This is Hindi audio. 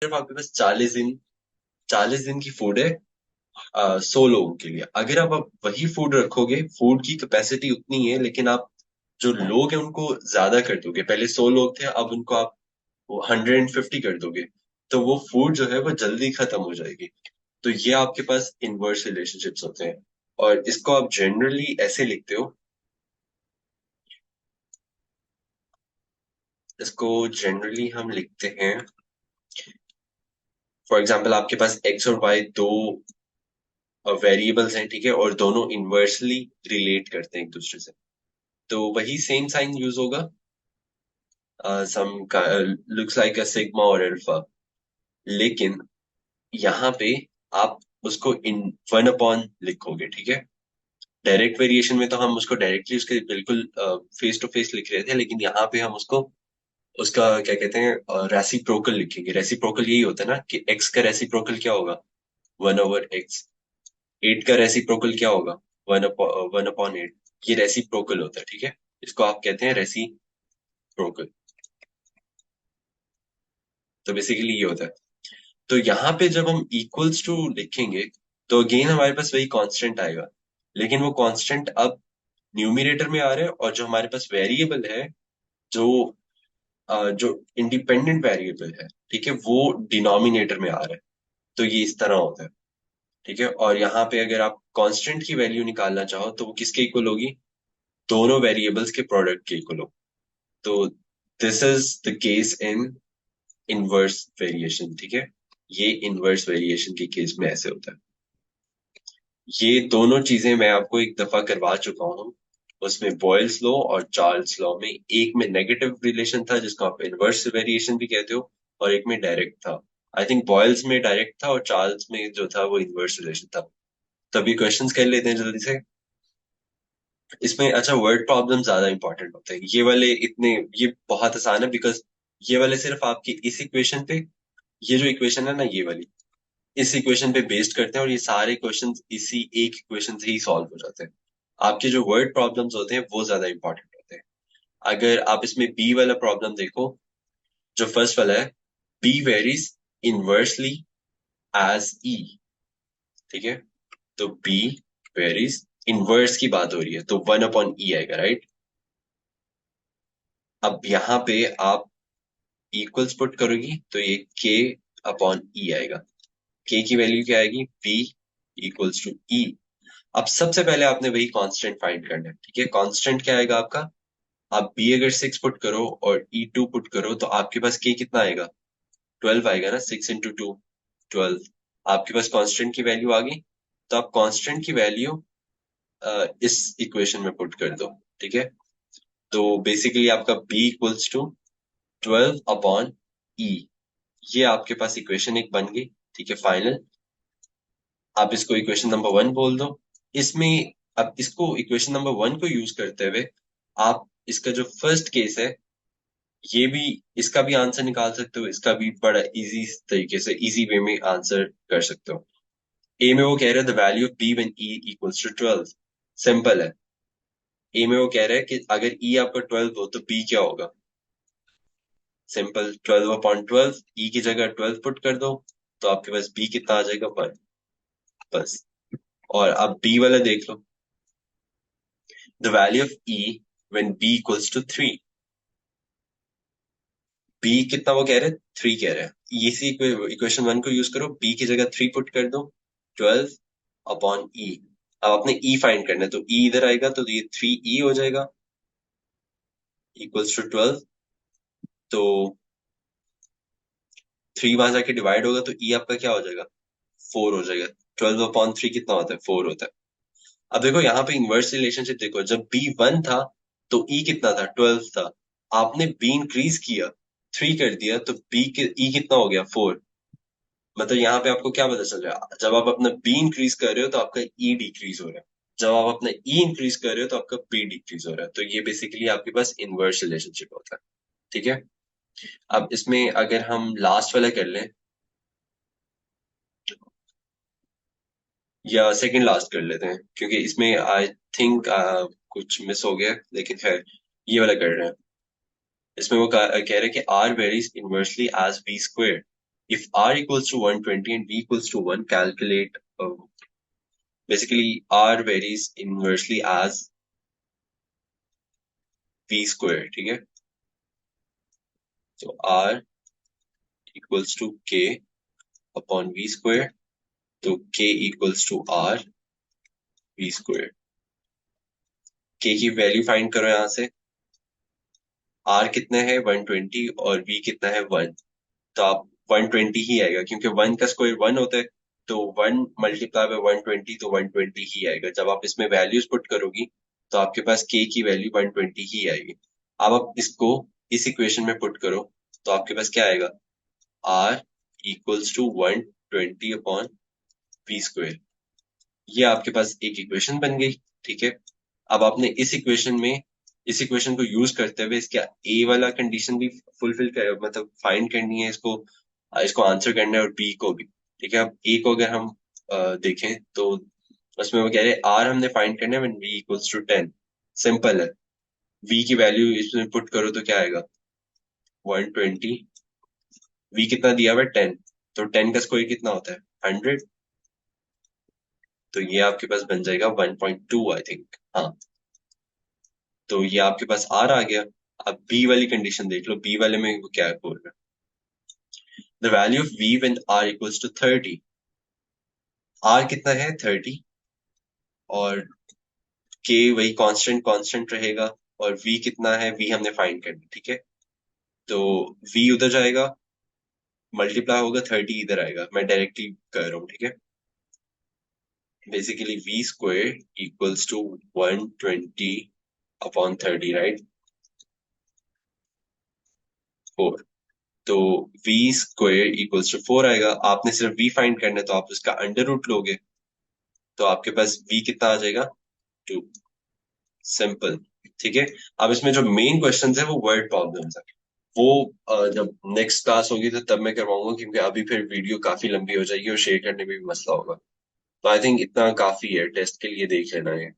सिर्फ आपके पास 40 दिन की फूड है 100 लोगों के लिए। अगर आप वही फूड रखोगे, फूड की कैपेसिटी उतनी है, लेकिन आप जो लोग हैं उनको ज्यादा कर दोगे। पहले 100 लोग थे, अब उनको आप 150 कर दोगे, तो वो फूड जो है वो जल्दी खत्म हो जाएगी। तो ये आपके पास इनवर्स रिलेशनशिप्स होते हैं, और इसको आप जनरली ऐसे लिखते हो। इसको जनरली हम लिखते हैं, फॉर एग्जाम्पल आपके पास एक्स और वाई दो वेरिएबल्स हैं, ठीक है, और दोनों इनवर्सली रिलेट करते हैं एक दूसरे से, तो वही सेम साइन यूज होगा। सम लुक्स लाइक अ सिग्मा और अल्फा, लेकिन यहाँ पे आप उसको इन 1 अपॉन लिखोगे, ठीक है। डायरेक्ट वेरिएशन में तो हम उसको डायरेक्टली उसके बिल्कुल फेस टू फेस लिख रहे थे, लेकिन यहाँ पे हम उसको उसका क्या कहते हैं रेसिप्रोकल लिखेंगे। रेसिप्रोकल यही होता है ना कि एक्स का रेसिप्रोकल क्या होगा, 1/x। 8 का रेसिप्रोकल क्या होगा, 1/8। ये रेसिप्रोकल होता है, ठीक है। इसको आप कहते हैं रेसिप्रोकल। तो बेसिकली ये होता है। तो यहाँ पे जब हम इक्वल्स टू लिखेंगे, तो अगेन हमारे पास वही कांस्टेंट आएगा, लेकिन वो कांस्टेंट अब न्यूमरेटर में आ रहा है, और जो हमारे पास वेरिएबल है, जो जो इंडिपेंडेंट वेरिएबल है, ठीक है, वो डिनोमिनेटर में आ रहा है। तो ये इस तरह होता है, ठीक है। और यहाँ पे अगर आप कांस्टेंट की वैल्यू निकालना चाहो, तो वो किसके इक्वल होगी, दोनों वेरिएबल्स के प्रोडक्ट के इक्वल हो। तो this is the case in inverse variation, ठीक है। ये इनवर्स वेरिएशन के केस में ऐसे होता है। ये दोनों चीजें मैं आपको एक दफा करवा चुका हूँ। उसमें बॉयल्स लॉ और चार्ल्स लॉ में, एक में नेगेटिव रिलेशन था जिसको आप इनवर्स वेरिएशन भी कहते हो, और एक में डायरेक्ट था। आई थिंक बॉयल्स में डायरेक्ट था और चार्ल्स में जो था वो इनवर्स रिलेशन था। तभी क्वेश्चंस कर लेते हैं जल्दी से। इसमें अच्छा, वर्ड प्रॉब्लम ज्यादा इंपॉर्टेंट होते हैं ये वाले। इतने ये बहुत आसान है, बिकॉज ये वाले सिर्फ आपकी इस इक्वेशन पे, ये जो इक्वेशन है ना ये वाली, इस इक्वेशन पे बेस्ड करते हैं, और ये सारे क्वेश्चन इसी एक इक्वेशन से ही सॉल्व हो जाते हैं। आपके जो वर्ड प्रॉब्लम्स होते हैं वो ज्यादा इंपॉर्टेंट होते हैं। अगर आप इसमें बी वाला प्रॉब्लम देखो, जो फर्स्ट वाला है, बी वेरीज इनवर्सली एज ई, ठीक है। तो बी वेरीज, इनवर्स की बात हो रही है, तो 1/e आएगा, राइट। अब यहाँ पे आप इक्वल्स पुट करोगी, तो ये k/e आएगा। k की वैल्यू क्या आएगी, b इक्वल्स टू e। अब सबसे पहले आपने वही कांस्टेंट फाइंड करना है, ठीक है। कांस्टेंट क्या आएगा आपका, आप b अगर 6 पुट करो और e2 पुट करो, तो आपके पास k कितना आएगा, 12 आएगा ना। 6 × 2 12। आपके पास कांस्टेंट की वैल्यू आ गई। तो आप कांस्टेंट की वैल्यू इस इक्वेशन में पुट कर दो, ठीक है। तो बेसिकली आपका b इक्वल्स टू 12/e। ये आपके पास इक्वेशन एक बन गई, ठीक है, फाइनल। आप इसको इक्वेशन नंबर 1 बोल दो। इसमें अब इसको इक्वेशन नंबर 1 को यूज करते हुए आप इसका जो फर्स्ट केस है, ये भी, इसका भी आंसर निकाल सकते हो। इसका भी बड़ा इजी तरीके से, इजी वे में आंसर कर सकते हो। ए में वो कह रहा है the value of b when e equals to 12। Simple है। ए में वो कह रहा है कि अगर ई आपका 12 हो तो बी क्या होगा, सिंपल 12/12। ई की जगह 12 पुट कर दो, तो आपके पास बी कितना आ जाएगा, 1। बस। और अब बी वाला देख लो, the value of E when B equals to 3। B कितना वो कह रहे हैं, 3 कह रहे हैं। इसी इक्वेशन 1 को यूज करो, बी की जगह 3 पुट कर दो, 12/e। अब आपने ई फाइंड करना है, तो ई इधर आएगा, तो ये 3e हो जाएगा इक्वल्स टू 12। तो 3 वहां जाके डिवाइड होगा, तो ई आपका क्या हो जाएगा, 4 हो जाएगा। 12/3 कितना होता है, 4 होता है। अब देखो यहाँ पे इनवर्स रिलेशनशिप देखो, जब बी 1 था तो ई कितना था, 12 था। आपने बी इंक्रीज किया, 3 कर दिया, तो बी के ई कितना हो गया, 4। मतलब यहाँ पे आपको क्या पता चल रहा है, जब आप अपना बी इंक्रीज कर रहे हो तो आपका ई डिक्रीज हो रहा है। जब आप अपना ई इंक्रीज कर रहे हो तो आपका बी डिक्रीज हो रहा है। तो ये बेसिकली आपके पास इनवर्स रिलेशनशिप होता है, ठीक है। अब इसमें अगर हम लास्ट वाला कर लें, या सेकंड लास्ट कर लेते हैं, क्योंकि इसमें आई थिंक कुछ मिस हो गया, लेकिन खैर ये वाला कर रहे हैं। इसमें वो कह रहे हैं कि r varies inversely as b square. if r equals to 120 and v equals to 1, calculate basically r varies inversely as v square. ठीक है, so r equals to k upon v square, तो k equals to r v square. k की वैल्यू फाइंड करो यहां से, r कितना है 120 और v कितना है 1, तो आप 120 ही आएगा क्योंकि 1 का स्क्वायर 1 होता है, तो 1 मल्टीप्लाई बाय 120 तो 120 ही आएगा। जब आप इसमें वैल्यूज पुट करोगी तो आपके पास k की वैल्यू 120 ही आएगी। अब आप इसको इस इक्वेशन में पुट करो तो आपके पास क्या आएगा, r equals to 120 upon v square. ये आपके पास एक इक्वेशन बन गई। ठीक है, अब आपने इस इक्वेशन को यूज करते हुए इसका ए वाला कंडीशन भी फुलफिल कर, मतलब फाइंड करनी है, इसको इसको आंसर करना है और बी को भी। ठीक है, अब ए को अगर हम देखें तो उसमें वो कह रहे हैं आर हमने फाइंड करना है when v equals to 10। Simple है, वी की वैल्यू इसमें पुट करो तो क्या आएगा 120, वी कितना दिया हुआ है 10, तो 10 का स्क्वायर कितना होता है 100, तो ये आपके पास बन जाएगा 1.2 आई थिंक। हाँ, तो ये आपके पास आर आ गया। अब बी वाली कंडीशन देख लो, बी वाले में वो क्या बोल रहा है, the value of v when r equals to 30। R कितना है 30 और के वही कांस्टेंट कांस्टेंट रहेगा, और वी कितना है, वी हमने फाइंड करना। ठीक है, तो वी उधर जाएगा, मल्टीप्लाई होगा 30 इधर आएगा, मैं डायरेक्टली कर रहा हूँ। ठीक है, basically v square equals to 120 upon 30, right, 4। तो v स्क्वायर इक्वल्स टू 4 आएगा। आपने सिर्फ v फाइंड करना है तो आप उसका अंडर रूट लोगे, तो आपके पास v कितना आ जाएगा 2। सिंपल। ठीक है, अब इसमें जो मेन क्वेश्चन है वो वर्ड प्रॉब्लम्स है, वो जब नेक्स्ट क्लास होगी तो तब मैं करवाऊंगा, क्योंकि अभी फिर वीडियो काफी लंबी हो जाएगी और शेयर करने में भी मसला होगा। तो आई थिंक इतना काफी है टेस्ट के लिए, देख लेना है।